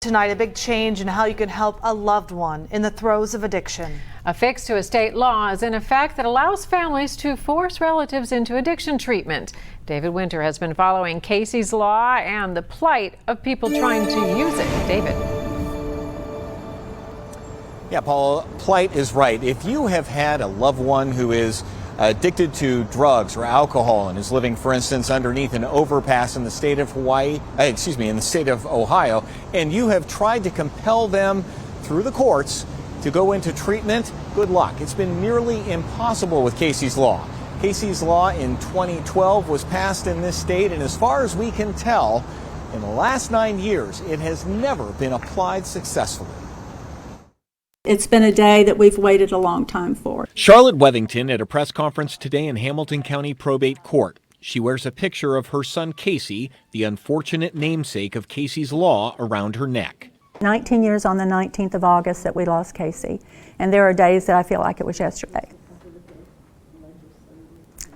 Tonight, a big change in how you can help a loved one in the throes of addiction. A fix to a state law is in effect that allows families to force relatives into addiction treatment. David Winter has been following Casey's Law and the plight of people trying to use it. David. Yeah, Paul, plight is right. If you have had a loved one who is addicted to drugs or alcohol and is living, for instance, underneath an overpass in the state of in the state of Ohio, and you have tried to compel them through the courts to go into treatment, good luck. It's been nearly impossible with Casey's Law. Casey's Law in 2012 was passed in this state, and as far as we can tell, in the last 9 years, it has never been applied successfully. It's been a day that we've waited a long time for. Charlotte Wethington at a press conference today in Hamilton County Probate Court. She wears a picture of her son Casey, the unfortunate namesake of Casey's Law, around her neck. 19 years on the 19th of August that we lost Casey, and there are days that I feel like it was yesterday.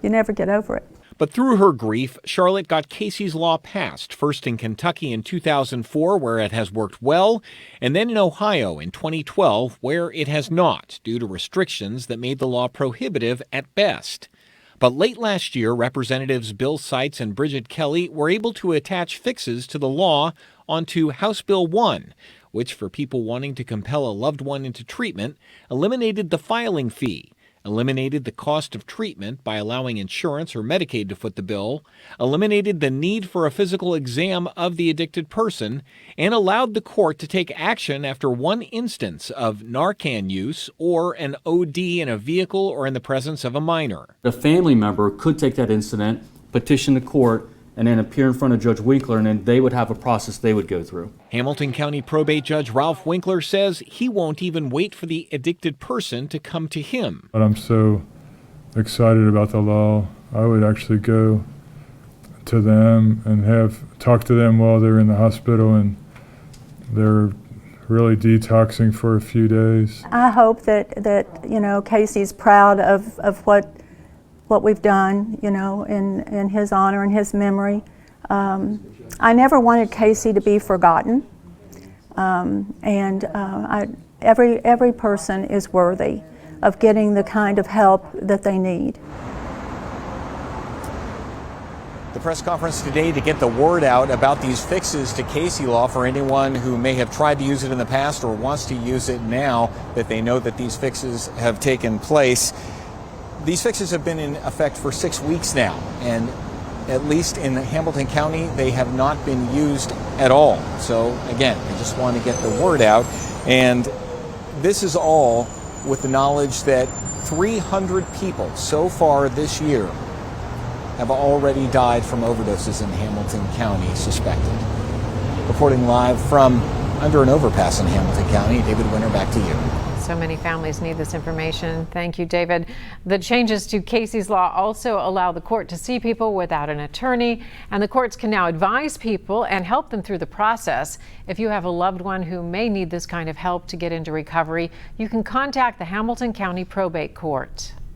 You never get over it. But through her grief, Charlotte got Casey's Law passed, first in Kentucky in 2004, where it has worked well, and then in Ohio in 2012, where it has not, due to restrictions that made the law prohibitive at best. But late last year, Representatives Bill Seitz and Bridget Kelly were able to attach fixes to the law onto House Bill 1, which, for people wanting to compel a loved one into treatment, eliminated the filing fee, eliminated the cost of treatment by allowing insurance or Medicaid to foot the bill, eliminated the need for a physical exam of the addicted person, and allowed the court to take action after one instance of Narcan use or an OD in a vehicle or in the presence of a minor. A family member could take that incident, petition the court, and then appear in front of Judge Winkler, and then they would have a process they would go through. Hamilton County Probate Judge Ralph Winkler says he won't even wait for the addicted person to come to him. But I'm so excited about the law. I would actually go to them and talk to them while they're in the hospital and they're really detoxing for a few days. I hope that Casey's proud of what we've done, in his honor and his memory. I never wanted Casey to be forgotten, every person is worthy of getting the kind of help that they need. The press conference today to get the word out about these fixes to Casey Law for anyone who may have tried to use it in the past or wants to use it now that they know that these fixes have taken place. These fixes have been in effect for 6 weeks now, and at least in Hamilton County, they have not been used at all. So again, I just want to get the word out. And this is all with the knowledge that 300 people so far this year have already died from overdoses in Hamilton County, suspected. Reporting live from under an overpass in Hamilton County, David Winter, back to you. So many families need this information. Thank you, David. The changes to Casey's Law also allow the court to see people without an attorney, and the courts can now advise people and help them through the process. If you have a loved one who may need this kind of help to get into recovery, you can contact the Hamilton County Probate Court.